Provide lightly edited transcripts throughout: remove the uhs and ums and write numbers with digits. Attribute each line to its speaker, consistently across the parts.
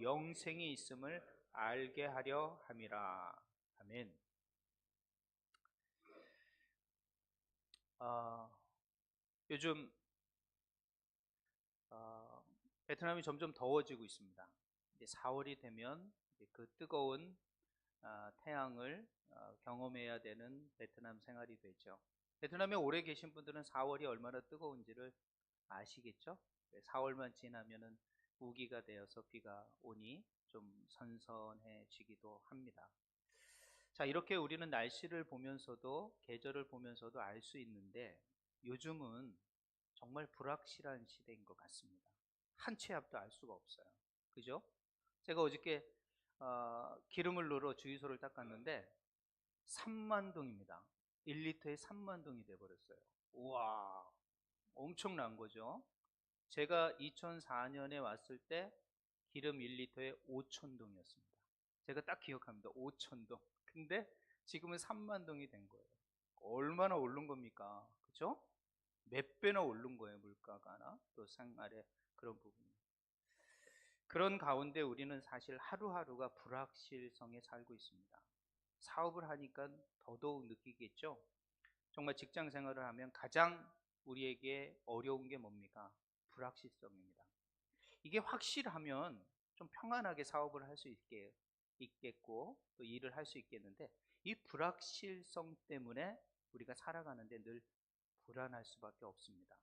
Speaker 1: 영생이 있음을 알게 하려 함이라. 아멘. 요즘 베트남이 점점 더워지고 있습니다. 이제 4월이 되면 이제 그 뜨거운 태양을 경험해야 되는 베트남 생활이 되죠. 베트남에 오래 계신 분들은 4월이 얼마나 뜨거운지를 아시겠죠? 4월만 지나면은 우기가 되어서 비가 오니 좀 선선해지기도 합니다. 자, 이렇게 우리는 날씨를 보면서도 계절을 보면서도 알 수 있는데 요즘은 정말 불확실한 시대인 것 같습니다. 한 치 앞도 알 수가 없어요. 그죠? 제가 어저께 기름을 넣으러 주유소를 닦았는데 3만 동입니다. 1리터에 3만 동이 돼버렸어요. 우와, 엄청난 거죠. 제가 2004년에 왔을 때 기름 1리터에 5천 동이었습니다. 제가 딱 기억합니다. 5천 동. 근데 지금은 3만 동이 된 거예요. 얼마나 오른 겁니까? 그죠? 몇 배나 오른 거예요, 물가가나 또 생활의 그런 부분이. 그런 가운데 우리는 사실 하루하루가 불확실성에 살고 있습니다. 사업을 하니까 더더욱 느끼겠죠. 정말 직장 생활을 하면 가장 우리에게 어려운 게 뭡니까? 불확실성입니다. 이게 확실하면 좀 평안하게 사업을 할 수 있겠고 또 일을 할 수 있겠는데, 이 불확실성 때문에 우리가 살아가는데 늘 불안할 수밖에 없습니다.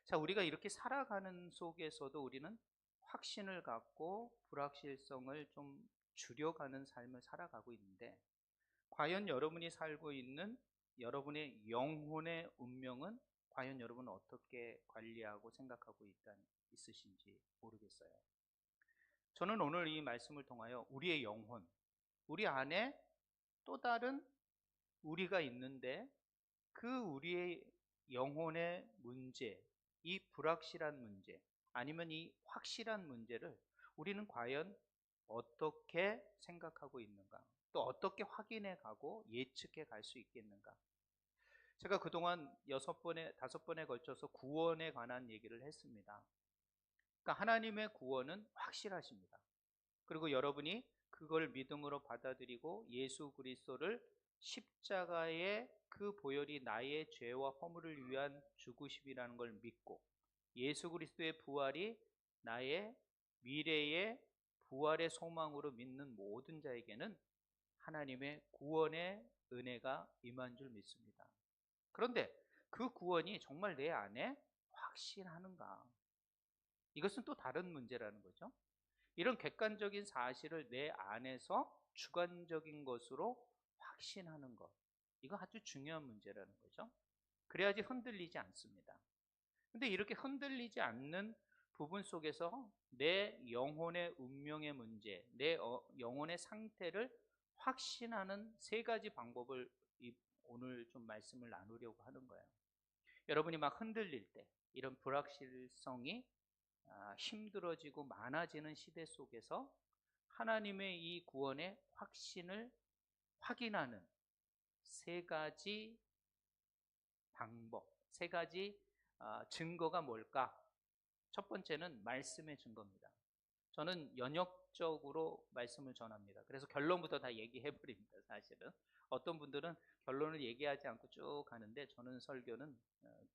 Speaker 1: 자, 우리가 이렇게 살아가는 속에서도 우리는 확신을 갖고 불확실성을 좀 줄여가는 삶을 살아가고 있는데, 과연 여러분이 살고 있는 여러분의 영혼의 운명은 과연 여러분은 어떻게 관리하고 생각하고 있으신지 모르겠어요. 저는 오늘 이 말씀을 통하여 우리의 영혼, 우리 안에 또 다른 우리가 있는데 그 우리의 영혼의 문제, 이 불확실한 문제, 아니면 이 확실한 문제를 우리는 과연 어떻게 생각하고 있는가, 또 어떻게 확인해 가고 예측해 갈 수 있겠는가. 제가 그동안 6번에 5번에 걸쳐서 구원에 관한 얘기를 했습니다. 그러니까 하나님의 구원은 확실하십니다. 그리고 여러분이 그걸 믿음으로 받아들이고 예수 그리스도를 십자가의 그 보혈이 나의 죄와 허물을 위한 죽으심이라는 걸 믿고 예수 그리스도의 부활이 나의 미래의 부활의 소망으로 믿는 모든 자에게는 하나님의 구원의 은혜가 임한 줄 믿습니다. 그런데 그 구원이 정말 내 안에 확실하는가? 이것은 또 다른 문제라는 거죠. 이런 객관적인 사실을 내 안에서 주관적인 것으로 확신하는 것, 이거 아주 중요한 문제라는 거죠. 그래야지 흔들리지 않습니다. 근데 이렇게 흔들리지 않는 부분 속에서 내 영혼의 운명의 문제, 내 영혼의 상태를 확신하는 3가지 방법을 오늘 좀 말씀을 나누려고 하는 거예요. 여러분이 막 흔들릴 때, 이런 불확실성이 힘들어지고 많아지는 시대 속에서 하나님의 이 구원의 확신을 확인하는 3가지 방법, 3가지 증거가 뭘까? 첫 번째는 말씀의 증거입니다. 저는 연역적으로 말씀을 전합니다. 그래서 결론부터 다 얘기해 버립니다. 사실은 어떤 분들은 결론을 얘기하지 않고 쭉 가는데, 저는 설교는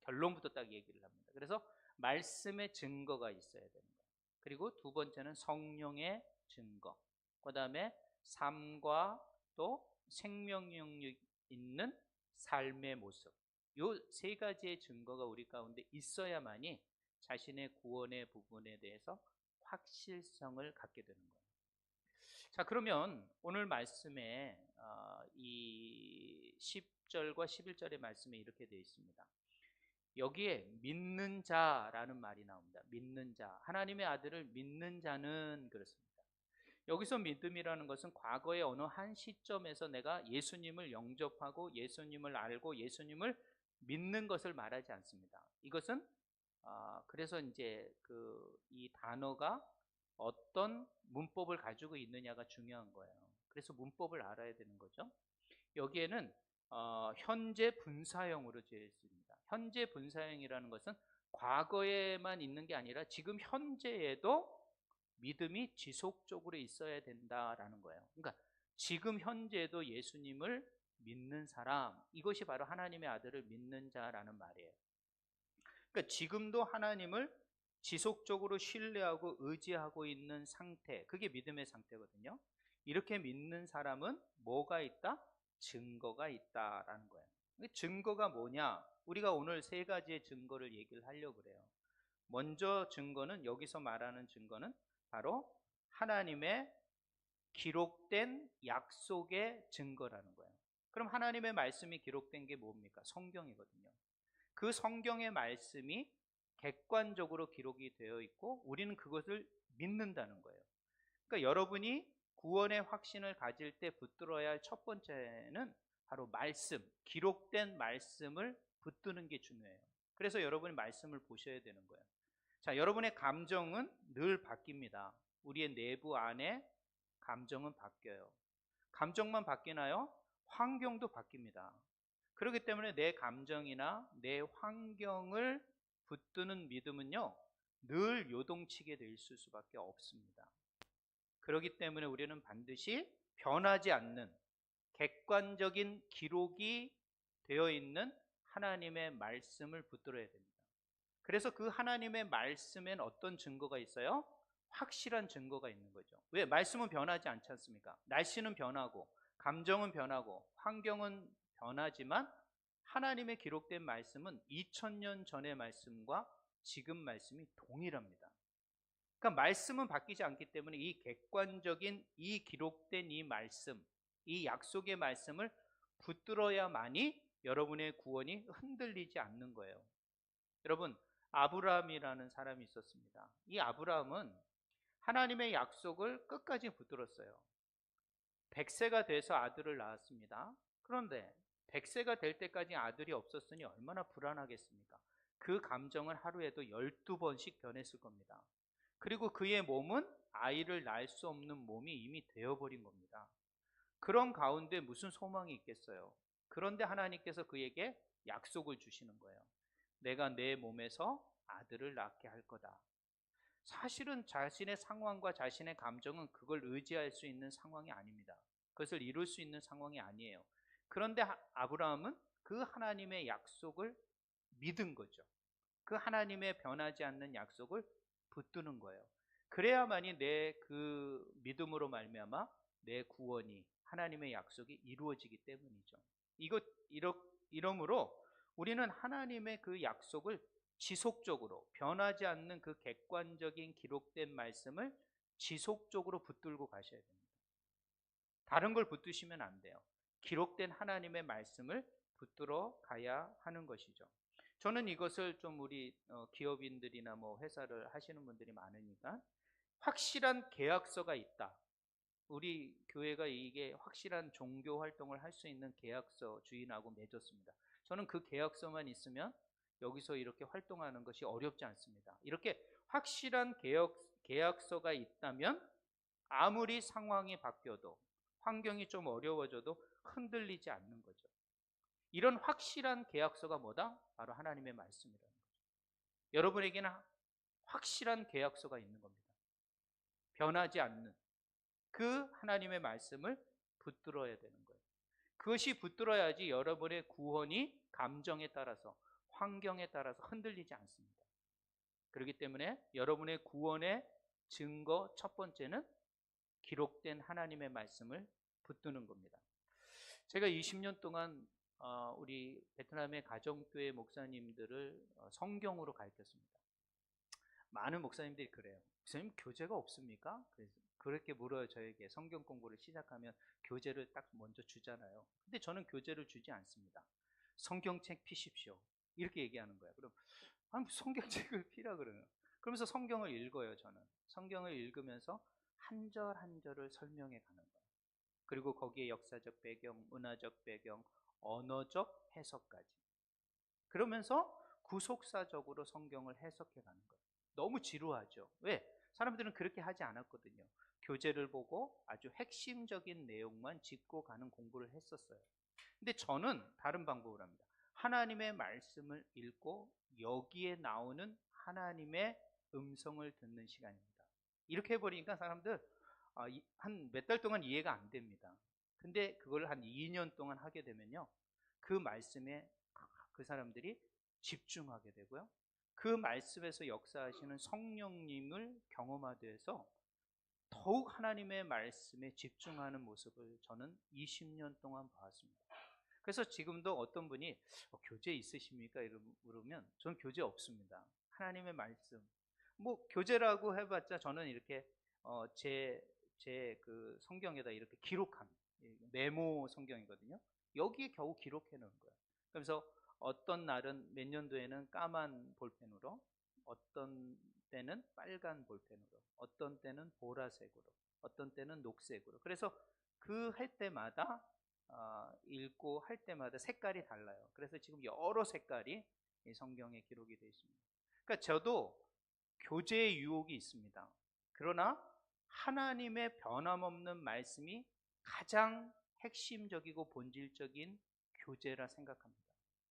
Speaker 1: 결론부터 딱 얘기를 합니다. 그래서 말씀의 증거가 있어야 되는 거예요. 그리고 두 번째는 성령의 증거, 그 다음에 삶과 또 생명력이 있는 삶의 모습, 이 3가지의 증거가 우리 가운데 있어야만이 자신의 구원의 부분에 대해서 확실성을 갖게 되는 거예요. 자, 그러면 오늘 말씀에 이 10절과 11절의 말씀에 이렇게 되어 있습니다. 여기에 믿는 자라는 말이 나옵니다. 믿는 자, 하나님의 아들을 믿는 자는 그렇습니다. 여기서 믿음이라는 것은 과거의 어느 한 시점에서 내가 예수님을 영접하고 예수님을 알고 예수님을 믿는 것을 말하지 않습니다. 이것은 그래서 이제 이 단어가 어떤 문법을 가지고 있느냐가 중요한 거예요. 그래서 문법을 알아야 되는 거죠. 여기에는 현재 분사형으로 되어 있습니다. 현재 분사형이라는 것은 과거에만 있는 게 아니라 지금 현재에도 믿음이 지속적으로 있어야 된다라는 거예요. 그러니까 지금 현재도 예수님을 믿는 사람, 이것이 바로 하나님의 아들을 믿는 자라는 말이에요. 그러니까 지금도 하나님을 지속적으로 신뢰하고 의지하고 있는 상태, 그게 믿음의 상태거든요. 이렇게 믿는 사람은 뭐가 있다? 증거가 있다라는 거예요. 증거가 뭐냐? 우리가 오늘 세 가지의 증거를 얘기를 하려고 그래요. 먼저 증거는, 여기서 말하는 증거는 바로 하나님의 기록된 약속의 증거라는 거예요. 그럼 하나님의 말씀이 기록된 게 뭡니까? 성경이거든요. 그 성경의 말씀이 객관적으로 기록이 되어 있고 우리는 그것을 믿는다는 거예요. 그러니까 여러분이 구원의 확신을 가질 때 붙들어야 할 첫 번째는 바로 말씀, 기록된 말씀을 붙드는 게 중요해요. 그래서 여러분이 말씀을 보셔야 되는 거예요. 자, 여러분의 감정은 늘 바뀝니다. 우리의 내부 안에 감정은 바뀌어요. 감정만 바뀌나요? 환경도 바뀝니다. 그렇기 때문에 내 감정이나 내 환경을 붙드는 믿음은요, 늘 요동치게 될 수밖에 없습니다. 그렇기 때문에 우리는 반드시 변하지 않는 객관적인 기록이 되어 있는 하나님의 말씀을 붙들어야 됩니다. 그래서 그 하나님의 말씀엔 어떤 증거가 있어요? 확실한 증거가 있는 거죠. 왜? 말씀은 변하지 않지 않습니까? 날씨는 변하고 감정은 변하고 환경은 변하지만 하나님의 기록된 말씀은 2000년 전의 말씀과 지금 말씀이 동일합니다. 그러니까 말씀은 바뀌지 않기 때문에 이 객관적인 이 기록된 이 말씀, 이 약속의 말씀을 붙들어야만이 여러분의 구원이 흔들리지 않는 거예요. 여러분, 아브라함이라는 사람이 있었습니다. 이 아브라함은 하나님의 약속을 끝까지 붙들었어요. 100세가 돼서 아들을 낳았습니다. 그런데 100세가 될 때까지 아들이 없었으니 얼마나 불안하겠습니까? 그 감정은 하루에도 12번씩 변했을 겁니다. 그리고 그의 몸은 아이를 낳을 수 없는 몸이 이미 되어버린 겁니다. 그런 가운데 무슨 소망이 있겠어요? 그런데 하나님께서 그에게 약속을 주시는 거예요. 내가 내 몸에서 아들을 낳게 할 거다. 사실은 자신의 상황과 자신의 감정은 그걸 의지할 수 있는 상황이 아닙니다. 그것을 이룰 수 있는 상황이 아니에요. 그런데 아브라함은 그 하나님의 약속을 믿은 거죠. 그 하나님의 변하지 않는 약속을 붙드는 거예요. 그래야만이 내 그 믿음으로 말미암아 내 구원이, 하나님의 약속이 이루어지기 때문이죠. 이러므로 우리는 하나님의 그 약속을 지속적으로 변하지 않는 그 객관적인 기록된 말씀을 지속적으로 붙들고 가셔야 됩니다. 다른 걸 붙드시면 안 돼요. 기록된 하나님의 말씀을 붙들어 가야 하는 것이죠. 저는 이것을 좀 우리 기업인들이나 뭐 회사를 하시는 분들이 많으니까 확실한 계약서가 있다. 우리 교회가 이게 확실한 종교 활동을 할 수 있는 계약서 주인하고 맺었습니다. 저는 그 계약서만 있으면 여기서 이렇게 활동하는 것이 어렵지 않습니다. 이렇게 확실한 계약서가 있다면 아무리 상황이 바뀌어도 환경이 좀 어려워져도 흔들리지 않는 거죠. 이런 확실한 계약서가 뭐다? 바로 하나님의 말씀이라는 거죠. 여러분에게는 확실한 계약서가 있는 겁니다. 변하지 않는 그 하나님의 말씀을 붙들어야 되는 거예요. 그것이 붙들어야지 여러분의 구원이 감정에 따라서, 환경에 따라서 흔들리지 않습니다. 그렇기 때문에 여러분의 구원의 증거 첫 번째는 기록된 하나님의 말씀을 붙드는 겁니다. 제가 20년 동안 우리 베트남의 가정교회 목사님들을 성경으로 가르쳤습니다. 많은 목사님들이 그래요. 목사님 교재가 없습니까? 그렇게 물어요. 저에게 성경 공부를 시작하면 교재를 딱 먼저 주잖아요. 근데 저는 교재를 주지 않습니다. 성경책 피십시오. 이렇게 얘기하는 거예요. 그럼 성경책을 피라 그러는. 그러면서 성경을 읽어요. 저는 성경을 읽으면서 한 절 한 절을 설명해 가는 거예요. 그리고 거기에 역사적 배경, 문화적 배경, 언어적 해석까지. 그러면서 구속사적으로 성경을 해석해 가는 거예요. 너무 지루하죠. 왜? 사람들은 그렇게 하지 않았거든요. 교재를 보고 아주 핵심적인 내용만 짚고 가는 공부를 했었어요. 근데 저는 다른 방법을 합니다. 하나님의 말씀을 읽고 여기에 나오는 하나님의 음성을 듣는 시간입니다. 이렇게 해버리니까 사람들 한 몇 달 동안 이해가 안 됩니다. 근데 그걸 한 2년 동안 하게 되면요, 그 말씀에 그 사람들이 집중하게 되고요, 그 말씀에서 역사하시는 성령님을 경험하게 돼서 더욱 하나님의 말씀에 집중하는 모습을 저는 20년 동안 봐왔습니다. 그래서 지금도 어떤 분이 교제 있으십니까? 물으면 저는 교제 없습니다. 하나님의 말씀, 뭐 교제라고 해봤자 저는 이렇게 제 그 성경에다 이렇게 기록한 메모 성경이거든요. 여기에 겨우 기록해 놓은 거예요. 그래서 어떤 날은 몇 년도에는 까만 볼펜으로, 어떤 때는 빨간 볼펜으로, 어떤 때는 보라색으로, 어떤 때는 녹색으로. 그래서 그 할 때마다 읽고 할 때마다 색깔이 달라요. 그래서 지금 여러 색깔이 이 성경에 기록이 되어 있습니다. 그러니까 저도 교제의 유혹이 있습니다. 그러나 하나님의 변함없는 말씀이 가장 핵심적이고 본질적인 교제라 생각합니다.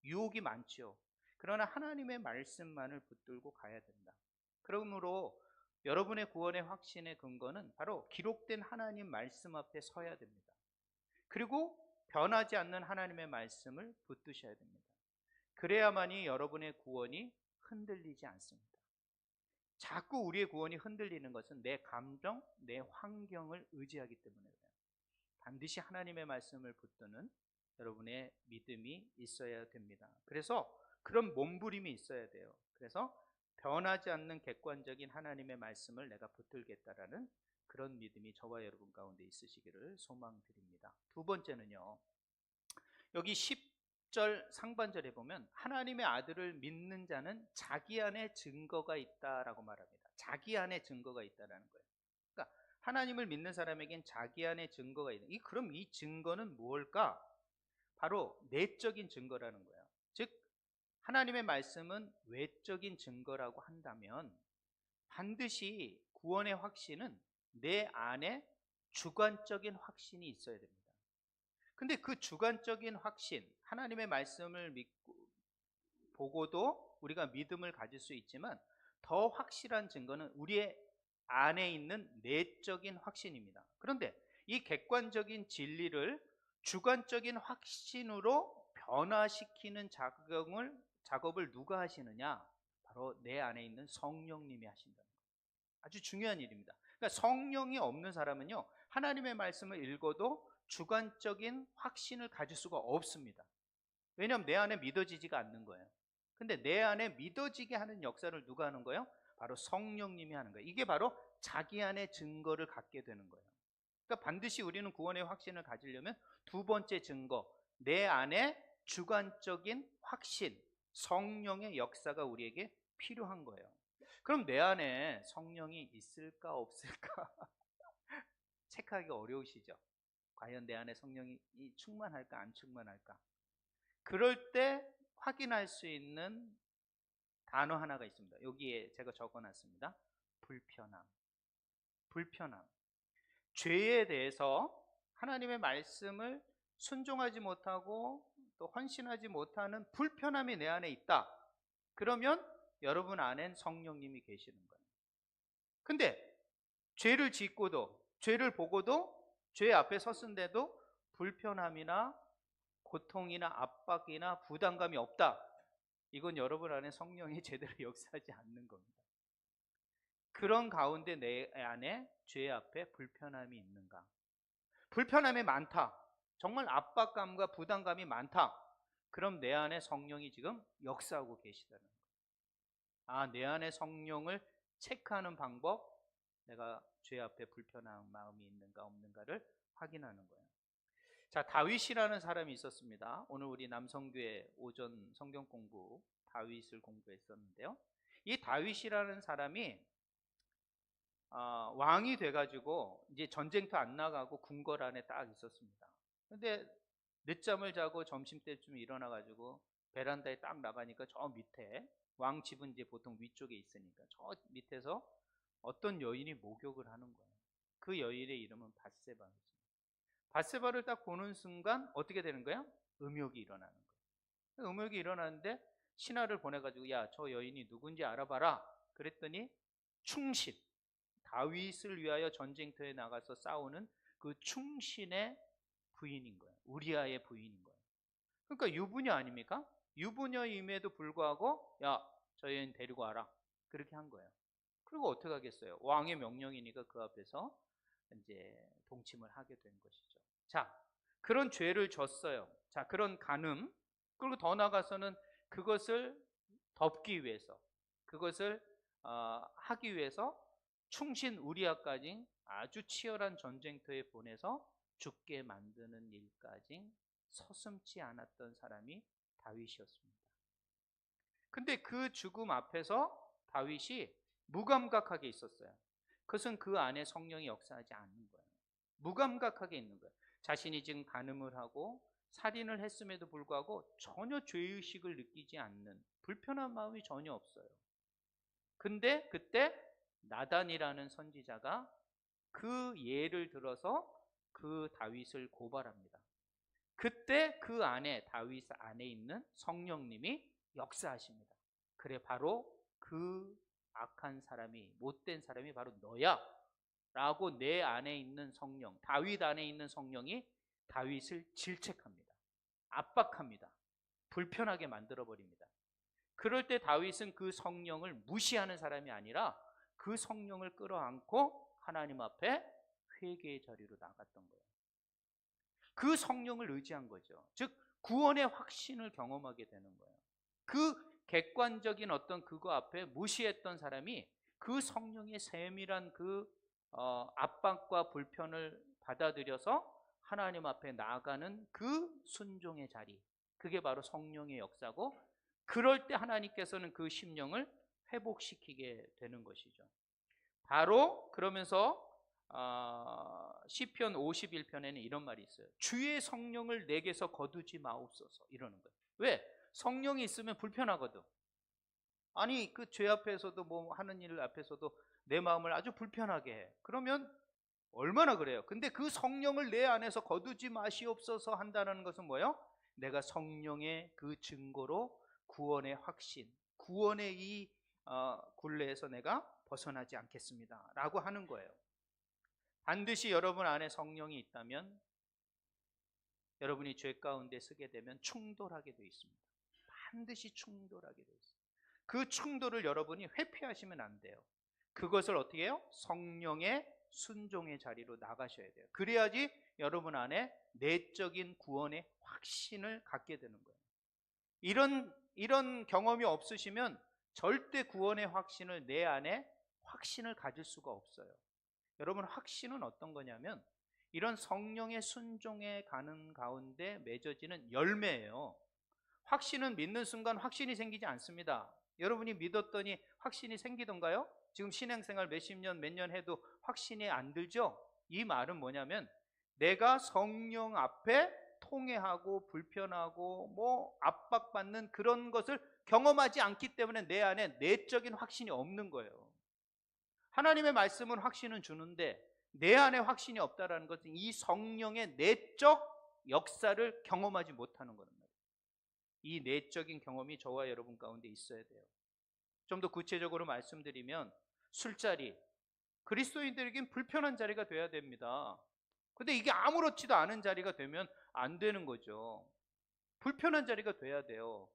Speaker 1: 유혹이 많죠. 그러나 하나님의 말씀만을 붙들고 가야 된다. 그러므로 여러분의 구원의 확신의 근거는 바로 기록된 하나님 말씀 앞에 서야 됩니다. 그리고 변하지 않는 하나님의 말씀을 붙드셔야 됩니다. 그래야만이 여러분의 구원이 흔들리지 않습니다. 자꾸 우리의 구원이 흔들리는 것은 내 감정, 내 환경을 의지하기 때문에 그래요. 반드시 하나님의 말씀을 붙드는 여러분의 믿음이 있어야 됩니다. 그래서 그런 몸부림이 있어야 돼요. 그래서 변하지 않는 객관적인 하나님의 말씀을 내가 붙들겠다라는 그런 믿음이 저와 여러분 가운데 있으시기를 소망드립니다. 두 번째는요, 여기 10절 상반절에 보면 하나님의 아들을 믿는 자는 자기 안에 증거가 있다라고 말합니다. 자기 안에 증거가 있다라는 거예요. 그러니까 하나님을 믿는 사람에겐 자기 안에 증거가 있는, 그럼 이 증거는 무엇일까? 바로 내적인 증거라는 거예요. 즉 하나님의 말씀은 외적인 증거라고 한다면 반드시 구원의 확신은 내 안에 주관적인 확신이 있어야 됩니다. 근데 그 주관적인 확신, 하나님의 말씀을 믿고 보고도 우리가 믿음을 가질 수 있지만 더 확실한 증거는 우리의 안에 있는 내적인 확신입니다. 그런데 이 객관적인 진리를 주관적인 확신으로 변화시키는 작업을 누가 하시느냐? 바로 내 안에 있는 성령님이 하신다는 거예요. 아주 중요한 일입니다. 그러니까 성령이 없는 사람은요, 하나님의 말씀을 읽어도 주관적인 확신을 가질 수가 없습니다. 왜냐하면 내 안에 믿어지지가 않는 거예요. 근데 내 안에 믿어지게 하는 역사를 누가 하는 거예요? 바로 성령님이 하는 거예요. 이게 바로 자기 안에 증거를 갖게 되는 거예요. 그러니까 반드시 우리는 구원의 확신을 가지려면 두 번째 증거, 내 안에 주관적인 확신, 성령의 역사가 우리에게 필요한 거예요. 그럼 내 안에 성령이 있을까 없을까 체크하기 어려우시죠? 과연 내 안에 성령이 충만할까 안 충만할까? 그럴 때 확인할 수 있는 단어 하나가 있습니다. 여기에 제가 적어놨습니다. 불편함. 불편함. 죄에 대해서 하나님의 말씀을 순종하지 못하고 또 헌신하지 못하는 불편함이 내 안에 있다. 그러면 여러분 안엔 성령님이 계시는 거예요. 근데 죄를 짓고도, 죄를 보고도, 죄 앞에 섰은데도 불편함이나 고통이나 압박이나 부담감이 없다. 이건 여러분 안에 성령이 제대로 역사하지 않는 겁니다. 그런 가운데 내 안에 죄 앞에 불편함이 있는가? 불편함이 많다. 정말 압박감과 부담감이 많다. 그럼 내 안에 성령이 지금 역사하고 계시다는 거예요. 내 안에 성령을 체크하는 방법, 내가 죄 앞에 불편한 마음이 있는가 없는가를 확인하는 거예요. 자, 다윗이라는 사람이 있었습니다. 오늘 우리 남성교회 오전 성경 공부 다윗을 공부했었는데요. 이 다윗이라는 사람이 왕이 돼가지고 이제 전쟁터 안 나가고 궁궐 안에 딱 있었습니다. 근데 늦잠을 자고 점심 때쯤 일어나가지고 베란다에 딱 나가니까 저 밑에, 왕 집은 이제 보통 위쪽에 있으니까 저 밑에서 어떤 여인이 목욕을 하는 거예요. 그 여인의 이름은 밧세바입니다. 밧세바를 딱 보는 순간 어떻게 되는 거야? 음욕이 일어나는 거예요. 음욕이 일어나는데 신하를 보내가지고 야, 저 여인이 누군지 알아봐라. 그랬더니 충신, 다윗을 위하여 전쟁터에 나가서 싸우는 그 충신의 부인인 거예요. 우리아의 부인인 거예요. 그러니까 유부녀 아닙니까? 유부녀임에도 불구하고 야, 저 여인 데리고 와라. 그렇게 한 거예요. 그리고 어떻게 하겠어요? 왕의 명령이니까 그 앞에서 이제 동침을 하게 된 것이죠. 자, 그런 죄를 졌어요. 자, 그런 간음, 그리고 더 나아가서는 그것을 덮기 위해서, 그것을 하기 위해서 충신 우리아까지 아주 치열한 전쟁터에 보내서 죽게 만드는 일까지 서슴지 않았던 사람이 다윗이었습니다. 근데 그 죽음 앞에서 다윗이 무감각하게 있었어요. 그것은 그 안에 성령이 역사하지 않는 거예요. 무감각하게 있는 거예요. 자신이 지금 간음을 하고 살인을 했음에도 불구하고 전혀 죄의식을 느끼지 않는 불편한 마음이 전혀 없어요. 근데 그때 나단이라는 선지자가 그 예를 들어서 그 다윗을 고발합니다. 그때 그 안에 다윗 안에 있는 성령님이 역사하십니다. 그래 바로 그 악한 사람이 못된 사람이 바로 너야 라고 내 안에 있는 성령, 다윗 안에 있는 성령이 다윗을 질책합니다. 압박합니다. 불편하게 만들어버립니다. 그럴 때 다윗은 그 성령을 무시하는 사람이 아니라 그 성령을 끌어안고 하나님 앞에 회개의 자리로 나갔던 거예요. 그 성령을 의지한 거죠. 즉 구원의 확신을 경험하게 되는 거예요. 그 객관적인 어떤 그거 앞에 무시했던 사람이 그 성령의 세밀한 그 압박과 불편을 받아들여서 하나님 앞에 나아가는 그 순종의 자리, 그게 바로 성령의 역사고, 그럴 때 하나님께서는 그 심령을 회복시키게 되는 것이죠. 바로 그러면서 시편 51편에는 이런 말이 있어요. 주의 성령을 내게서 거두지 마옵소서, 이러는 거예요. 왜? 성령이 있으면 불편하거든. 아니 그 죄 앞에서도 뭐 하는 일 앞에서도 내 마음을 아주 불편하게 해. 그러면 얼마나 그래요. 근데 그 성령을 내 안에서 거두지 마시옵소서 한다는 것은 뭐예요? 내가 성령의 그 증거로 구원의 확신, 구원의 이 굴레에서 내가 벗어나지 않겠습니다 라고 하는 거예요. 반드시 여러분 안에 성령이 있다면 여러분이 죄 가운데 쓰게 되면 충돌하게 되어 있습니다. 반드시 충돌하게 되어 있습니다. 그 충돌을 여러분이 회피하시면 안 돼요. 그것을 어떻게 해요? 성령의 순종의 자리로 나가셔야 돼요. 그래야지 여러분 안에 내적인 구원의 확신을 갖게 되는 거예요. 이런 경험이 없으시면 절대 구원의 확신을 내 안에 확신을 가질 수가 없어요. 여러분 확신은 어떤 거냐면 이런 성령의 순종에 가는 가운데 맺어지는 열매예요. 확신은 믿는 순간 확신이 생기지 않습니다. 여러분이 믿었더니 확신이 생기던가요? 지금 신앙생활 몇십 년, 몇 년 해도 확신이 안 들죠? 이 말은 뭐냐면 내가 성령 앞에 통회하고 불편하고 뭐 압박받는 그런 것을 경험하지 않기 때문에 내 안에 내적인 확신이 없는 거예요. 하나님의 말씀은 확신은 주는데 내 안에 확신이 없다는 것은 이 성령의 내적 역사를 경험하지 못하는 거란 말이에요. 이 내적인 경험이 저와 여러분 가운데 있어야 돼요. 좀 더 구체적으로 말씀드리면 술자리, 그리스도인들에겐 불편한 자리가 돼야 됩니다. 근데 이게 아무렇지도 않은 자리가 되면 안 되는 거죠. 불편한 자리가 돼야 돼요.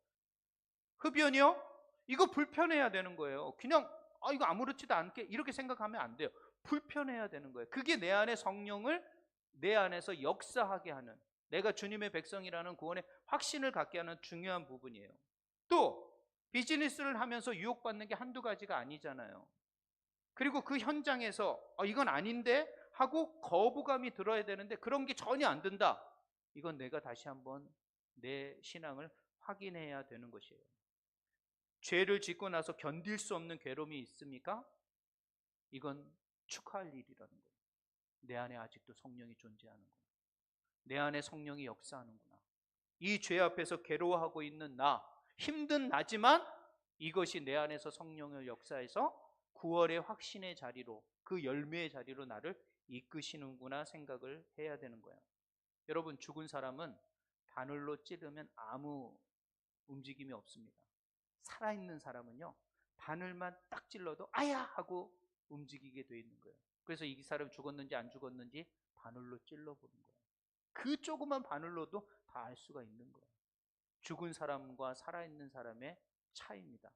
Speaker 1: 흡연이요? 이거 불편해야 되는 거예요. 그냥 이거 아무렇지도 않게 이렇게 생각하면 안 돼요. 불편해야 되는 거예요. 그게 내 안에 성령을 내 안에서 역사하게 하는, 내가 주님의 백성이라는 구원의 확신을 갖게 하는 중요한 부분이에요. 또 비즈니스를 하면서 유혹받는 게 한두 가지가 아니잖아요. 그리고 그 현장에서 이건 아닌데 하고 거부감이 들어야 되는데 그런 게 전혀 안 든다. 이건 내가 다시 한번 내 신앙을 확인해야 되는 것이에요. 죄를 짓고 나서 견딜 수 없는 괴로움이 있습니까? 이건 축하할 일이라는 거예요. 내 안에 아직도 성령이 존재하는구나. 내 안에 성령이 역사하는구나. 이 죄 앞에서 괴로워하고 있는 나, 힘든 나지만 이것이 내 안에서 성령을 역사해서 구원의 확신의 자리로, 그 열매의 자리로 나를 이끄시는구나 생각을 해야 되는 거예요. 여러분, 죽은 사람은 바늘로 찌르면 아무 움직임이 없습니다. 살아있는 사람은요, 바늘만 딱 찔러도 아야 하고 움직이게 돼 있는 거예요. 그래서 이 사람이 죽었는지 안 죽었는지 바늘로 찔러보는 거예요. 그 조그만 바늘로도 다 알 수가 있는 거예요. 죽은 사람과 살아있는 사람의 차이입니다.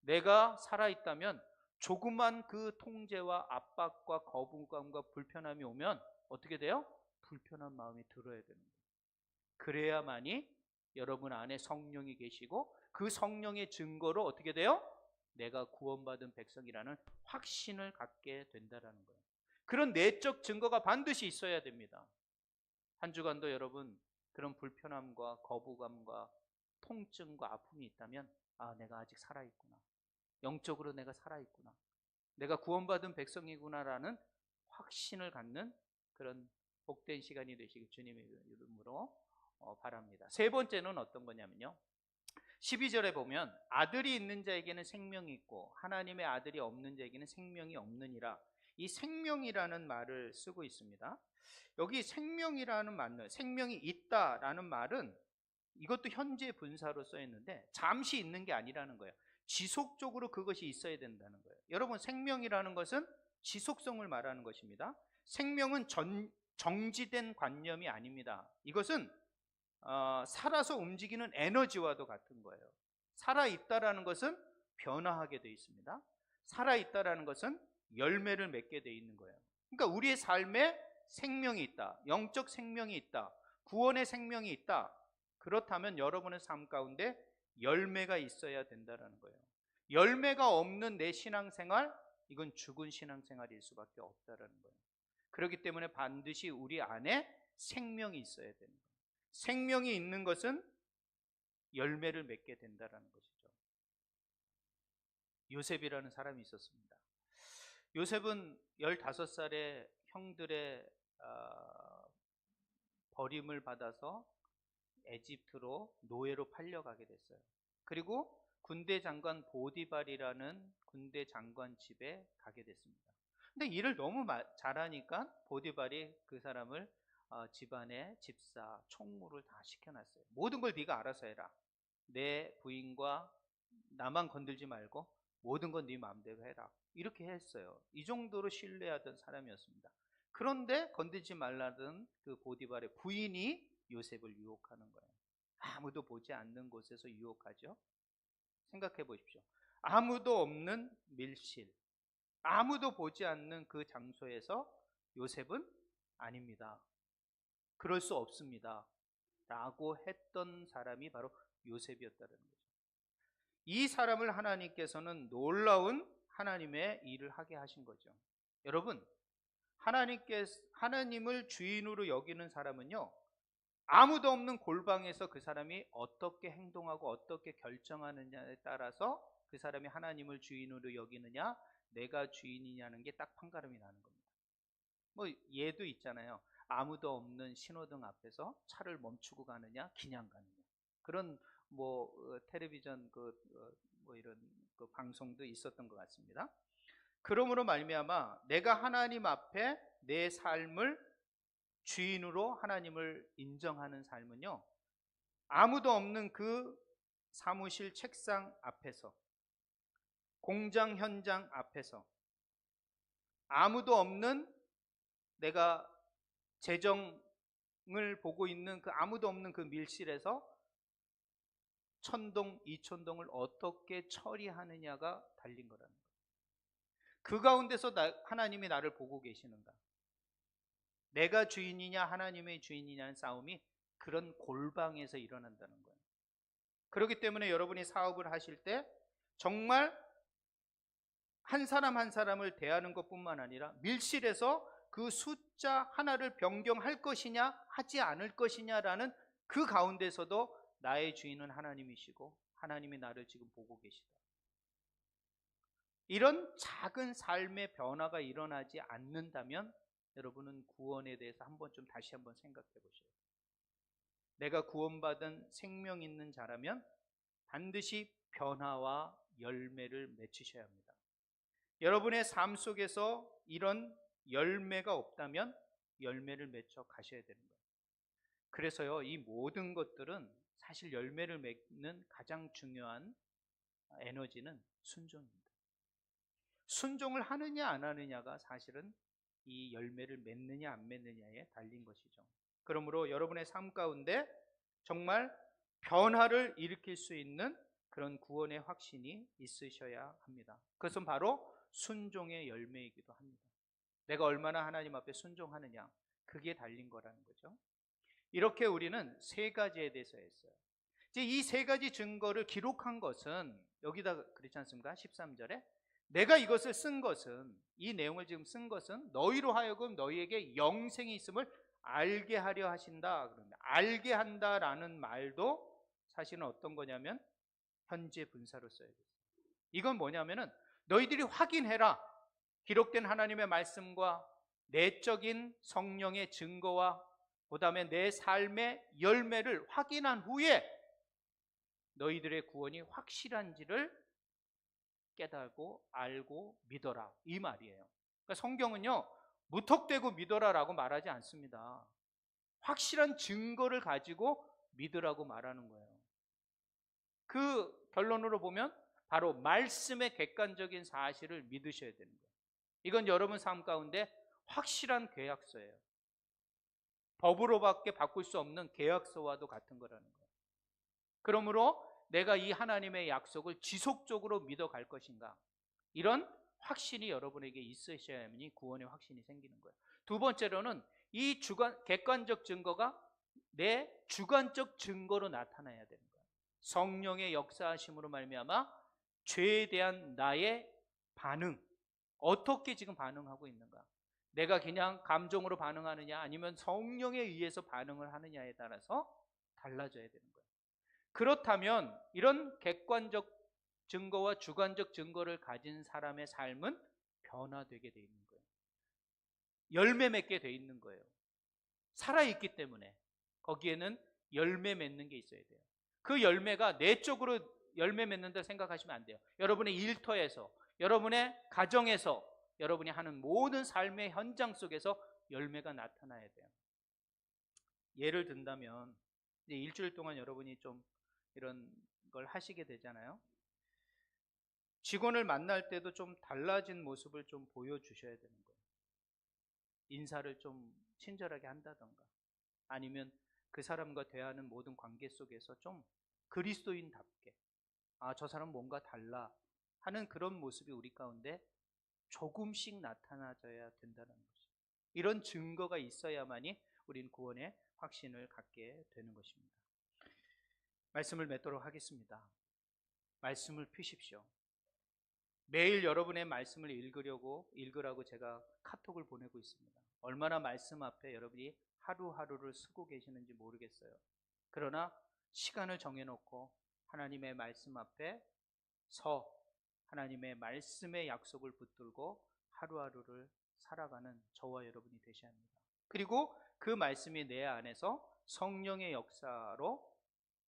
Speaker 1: 내가 살아있다면 조그만 그 통제와 압박과 거부감과 불편함이 오면 어떻게 돼요? 불편한 마음이 들어야 되는 거예요. 그래야만이 여러분 안에 성령이 계시고 그 성령의 증거로 어떻게 돼요? 내가 구원받은 백성이라는 확신을 갖게 된다는 거예요. 그런 내적 증거가 반드시 있어야 됩니다. 한 주간도 여러분 그런 불편함과 거부감과 통증과 아픔이 있다면 내가 아직 살아있구나. 영적으로 내가 살아있구나. 내가 구원받은 백성이구나라는 확신을 갖는 그런 복된 시간이 되시길 주님의 이름으로 바랍니다. 세 번째는 어떤 거냐면요. 12절에 보면 아들이 있는 자에게는 생명이 있고 하나님의 아들이 없는 자에게는 생명이 없느니라. 이 생명이라는 말을 쓰고 있습니다. 여기 생명이라는 말, 생명이 있다라는 말은 이것도 현재 분사로 써 있는데 잠시 있는 게 아니라는 거예요. 지속적으로 그것이 있어야 된다는 거예요. 여러분, 생명이라는 것은 지속성을 말하는 것입니다. 생명은 정지된 관념이 아닙니다. 이것은 살아서 움직이는 에너지와도 같은 거예요. 살아있다라는 것은 변화하게 되어 있습니다. 살아있다라는 것은 열매를 맺게 되어 있는 거예요. 그러니까 우리의 삶에 생명이 있다, 영적 생명이 있다, 구원의 생명이 있다. 그렇다면 여러분의 삶 가운데 열매가 있어야 된다는 거예요. 열매가 없는 내 신앙생활, 이건 죽은 신앙생활일 수밖에 없다는 거예요. 그렇기 때문에 반드시 우리 안에 생명이 있어야 되는 거예요. 생명이 있는 것은 열매를 맺게 된다는 것이죠. 요셉이라는 사람이 있었습니다. 요셉은 15살에 형들의 버림을 받아서 에집트로 노예로 팔려가게 됐어요. 그리고 군대 장관 보디발이라는 군대 장관 집에 가게 됐습니다. 근데 일을 너무 잘하니까 보디발이 그 사람을 집안에 집사, 총무를 다 시켜놨어요. 모든 걸 네가 알아서 해라. 내 부인과 나만 건들지 말고 모든 건 네 마음대로 해라. 이렇게 했어요. 이 정도로 신뢰하던 사람이었습니다. 그런데 건들지 말라던 그 보디발의 부인이 요셉을 유혹하는 거예요. 아무도 보지 않는 곳에서 유혹하죠. 생각해 보십시오. 아무도 없는 밀실, 아무도 보지 않는 그 장소에서 요셉은 아닙니다. 그럴 수 없습니다. 라고 했던 사람이 바로 요셉이었다는 거죠. 이 사람을 하나님께서는 놀라운 하나님의 일을 하게 하신 거죠. 여러분, 하나님을 주인으로 여기는 사람은요, 아무도 없는 골방에서 그 사람이 어떻게 행동하고 어떻게 결정하느냐에 따라서 그 사람이 하나님을 주인으로 여기느냐, 내가 주인이냐는 게 딱 판가름이 나는 겁니다. 뭐 예도 있잖아요. 아무도 없는 신호등 앞에서 차를 멈추고 가느냐, 그냥 가느냐. 그런 텔레비전 이런 방송도 있었던 것 같습니다. 그러므로 말미암아 내가 하나님 앞에 내 삶을 주인으로 하나님을 인정하는 삶은요, 아무도 없는 그 사무실 책상 앞에서, 공장 현장 앞에서, 아무도 없는 내가 재정을 보고 있는 그 아무도 없는 그 밀실에서 천동, 이천동을 어떻게 처리하느냐가 달린 거라는 거예요. 그 가운데서 하나님이 나를 보고 계시는가? 내가 주인이냐 하나님의 주인이냐는 싸움이 그런 골방에서 일어난다는 거예요. 그렇기 때문에 여러분이 사업을 하실 때 정말 한 사람 한 사람을 대하는 것뿐만 아니라 밀실에서 그 숫자 하나를 변경할 것이냐 하지 않을 것이냐라는 그 가운데서도 나의 주인은 하나님이시고 하나님이 나를 지금 보고 계시다. 이런 작은 삶의 변화가 일어나지 않는다면 여러분은 구원에 대해서 다시 한번 생각해 보셔야 돼요. 내가 구원받은 생명 있는 자라면 반드시 변화와 열매를 맺으셔야 합니다. 여러분의 삶 속에서 이런 열매가 없다면 열매를 맺어 가셔야 되는 거예요. 그래서요, 이 모든 것들은 사실 열매를 맺는 가장 중요한 에너지는 순종입니다. 순종을 하느냐 안 하느냐가 사실은 이 열매를 맺느냐 안 맺느냐에 달린 것이죠. 그러므로 여러분의 삶 가운데 정말 변화를 일으킬 수 있는 그런 구원의 확신이 있으셔야 합니다. 그것은 바로 순종의 열매이기도 합니다. 내가 얼마나 하나님 앞에 순종하느냐, 그게 달린 거라는 거죠. 이렇게 우리는 세 가지에 대해서 했어요. 이제 이 세 가지 증거를 기록한 것은 여기다 그렇지 않습니까? 13절에 내가 이것을 쓴 것은, 이 내용을 지금 쓴 것은 너희로 하여금 너희에게 영생이 있음을 알게 하려 하신다. 그런데 알게 한다라는 말도 사실은 어떤 거냐면 현재 분사로 써야 돼요. 이건 뭐냐면은 너희들이 확인해라. 기록된 하나님의 말씀과 내적인 성령의 증거와 그 다음에 내 삶의 열매를 확인한 후에 너희들의 구원이 확실한지를 깨달고 알고 믿어라, 이 말이에요. 그러니까 성경은요 무턱대고 믿어라라고 말하지 않습니다. 확실한 증거를 가지고 믿으라고 말하는 거예요. 그 결론으로 보면 바로 말씀의 객관적인 사실을 믿으셔야 되는 거예요. 이건 여러분 삶 가운데 확실한 계약서예요. 법으로밖에 바꿀 수 없는 계약서와도 같은 거라는 거예요. 그러므로 내가 이 하나님의 약속을 지속적으로 믿어갈 것인가, 이런 확신이 여러분에게 있으셔야만이 구원의 확신이 생기는 거예요. 두 번째로는 이 객관적 증거가 내 주관적 증거로 나타나야 되는 거예요. 성령의 역사하심으로 말미암아 죄에 대한 나의 반응, 어떻게 지금 반응하고 있는가, 내가 그냥 감정으로 반응하느냐 아니면 성령에 의해서 반응을 하느냐에 따라서 달라져야 되는 거예요. 그렇다면 이런 객관적 증거와 주관적 증거를 가진 사람의 삶은 변화되게 돼 있는 거예요. 열매 맺게 돼 있는 거예요. 살아있기 때문에 거기에는 열매 맺는 게 있어야 돼요. 그 열매가 내적으로 열매 맺는다 생각하시면 안 돼요. 여러분의 일터에서, 여러분의 가정에서, 여러분이 하는 모든 삶의 현장 속에서 열매가 나타나야 돼요. 예를 든다면 이제 일주일 동안 여러분이 좀 이런 걸 하시게 되잖아요. 직원을 만날 때도 좀 달라진 모습을 좀 보여주셔야 되는 거예요. 인사를 좀 친절하게 한다던가, 아니면 그 사람과 대하는 모든 관계 속에서 좀 그리스도인답게, 아, 저 사람 뭔가 달라 하는 그런 모습이 우리 가운데 조금씩 나타나져야 된다는 것이죠. 이런 증거가 있어야만이 우린 구원의 확신을 갖게 되는 것입니다. 말씀을 맺도록 하겠습니다. 말씀을 피십시오. 매일 여러분의 말씀을 읽으라고 제가 카톡을 보내고 있습니다. 얼마나 말씀 앞에 여러분이 하루하루를 쓰고 계시는지 모르겠어요. 그러나 시간을 정해놓고 하나님의 말씀 앞에 하나님의 말씀의 약속을 붙들고 하루하루를 살아가는 저와 여러분이 되셔야 합니다. 그리고 그 말씀이 내 안에서 성령의 역사로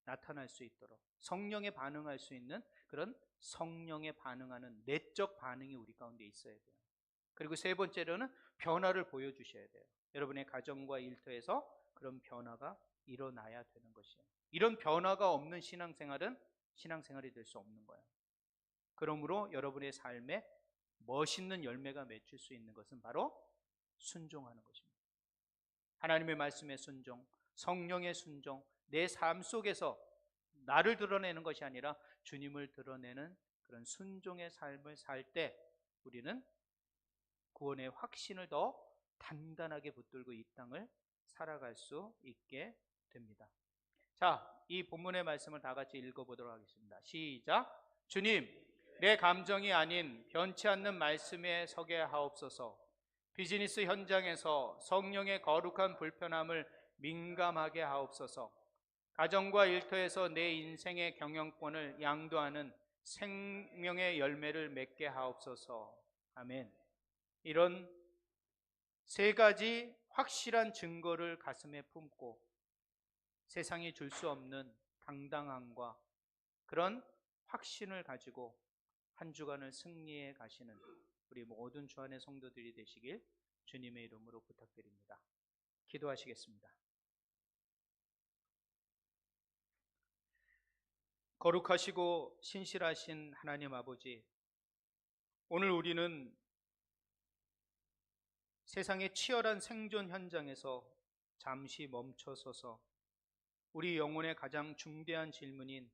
Speaker 1: 나타날 수 있도록, 성령에 반응할 수 있는 그런 성령에 반응하는 내적 반응이 우리 가운데 있어야 돼요. 그리고 세 번째로는 변화를 보여주셔야 돼요. 여러분의 가정과 일터에서 그런 변화가 일어나야 되는 것이에요. 이런 변화가 없는 신앙생활은 신앙생활이 될 수 없는 거예요. 그러므로 여러분의 삶에 멋있는 열매가 맺힐 수 있는 것은 바로 순종하는 것입니다. 하나님의 말씀에 순종, 성령의 순종, 내 삶 속에서 나를 드러내는 것이 아니라 주님을 드러내는 그런 순종의 삶을 살 때 우리는 구원의 확신을 더 단단하게 붙들고 이 땅을 살아갈 수 있게 됩니다. 자, 이 본문의 말씀을 다 같이 읽어보도록 하겠습니다. 시작. 주님, 내 감정이 아닌 변치 않는 말씀에 서게 하옵소서. 비즈니스 현장에서 성령의 거룩한 불편함을 민감하게 하옵소서. 가정과 일터에서 내 인생의 경영권을 양도하는 생명의 열매를 맺게 하옵소서. 아멘. 이런 세 가지 확실한 증거를 가슴에 품고 세상이 줄 수 없는 당당함과 그런 확신을 가지고 한 주간을 승리해 가시는 우리 모든 주 안의 성도들이 되시길 주님의 이름으로 부탁드립니다. 기도하시겠습니다. 거룩하시고 신실하신 하나님 아버지, 오늘 우리는 세상의 치열한 생존 현장에서 잠시 멈춰서서 우리 영혼의 가장 중대한 질문인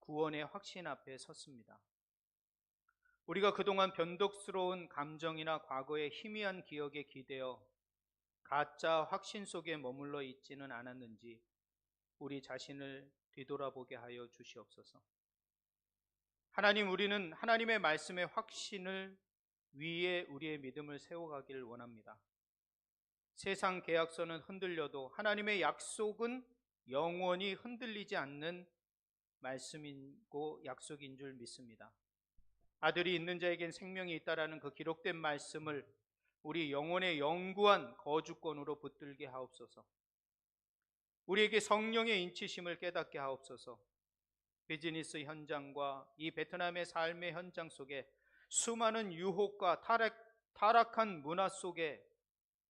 Speaker 1: 구원의 확신 앞에 섰습니다. 우리가 그동안 변덕스러운 감정이나 과거의 희미한 기억에 기대어 가짜 확신 속에 머물러 있지는 않았는지 우리 자신을 뒤돌아보게 하여 주시옵소서. 하나님, 우리는 하나님의 말씀의 확신을 위에 우리의 믿음을 세워가기를 원합니다. 세상 계약서는 흔들려도 하나님의 약속은 영원히 흔들리지 않는 말씀이고 약속인 줄 믿습니다. 아들이 있는 자에겐 생명이 있다라는 그 기록된 말씀을 우리 영혼의 영구한 거주권으로 붙들게 하옵소서. 우리에게 성령의 인치심을 깨닫게 하옵소서. 비즈니스 현장과 이 베트남의 삶의 현장 속에 수많은 유혹과 타락한 문화 속에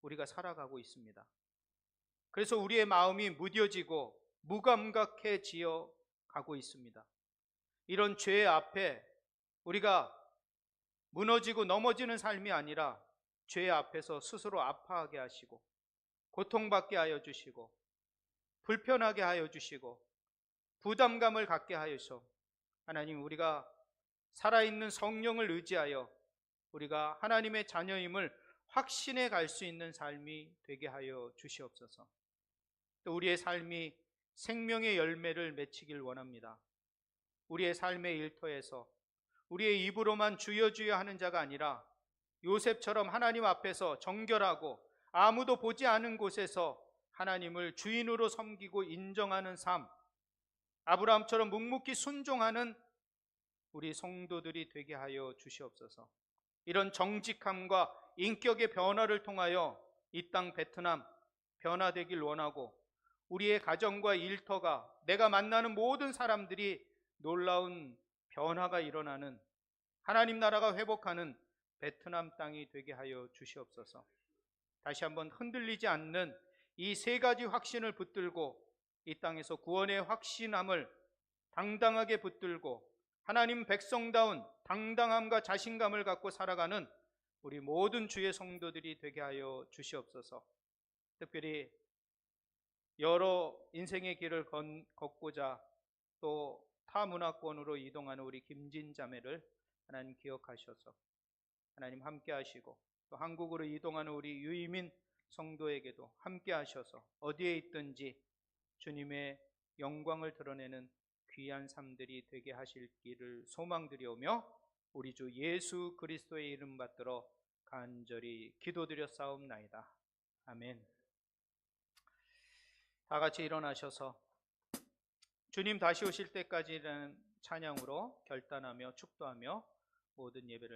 Speaker 1: 우리가 살아가고 있습니다. 그래서 우리의 마음이 무뎌지고 무감각해지어 가고 있습니다. 이런 죄 앞에 우리가 무너지고 넘어지는 삶이 아니라 죄 앞에서 스스로 아파하게 하시고 고통받게 하여 주시고 불편하게 하여 주시고 부담감을 갖게 하여서 하나님, 우리가 살아있는 성령을 의지하여 우리가 하나님의 자녀임을 확신해 갈 수 있는 삶이 되게 하여 주시옵소서. 또 우리의 삶이 생명의 열매를 맺히길 원합니다. 우리의 삶의 일터에서 우리의 입으로만 주여 주여 하는 자가 아니라 요셉처럼 하나님 앞에서 정결하고 아무도 보지 않은 곳에서 하나님을 주인으로 섬기고 인정하는 삶, 아브라함처럼 묵묵히 순종하는 우리 성도들이 되게 하여 주시옵소서. 이런 정직함과 인격의 변화를 통하여 이 땅 베트남 변화되길 원하고 우리의 가정과 일터가, 내가 만나는 모든 사람들이 놀라운 변화가 일어나는, 하나님 나라가 회복하는 베트남 땅이 되게 하여 주시옵소서. 다시 한번 흔들리지 않는 이 세 가지 확신을 붙들고 이 땅에서 구원의 확신함을 당당하게 붙들고 하나님 백성다운 당당함과 자신감을 갖고 살아가는 우리 모든 주의 성도들이 되게 하여 주시옵소서. 특별히 여러 인생의 길을 걷고자 또 타 문화권으로 이동하는 우리 김진 자매를 하나님 기억하셔서 하나님 함께 하시고, 또 한국으로 이동하는 우리 유이민 성도에게도 함께 하셔서 어디에 있든지 주님의 영광을 드러내는 귀한 삶들이 되게 하실 길을 소망드리오며 우리 주 예수 그리스도의 이름 받들어 간절히 기도드렸사옵나이다. 아멘. 다 같이 일어나셔서 주님 다시 오실 때까지는 찬양으로 결단하며 축도하며 모든 예배를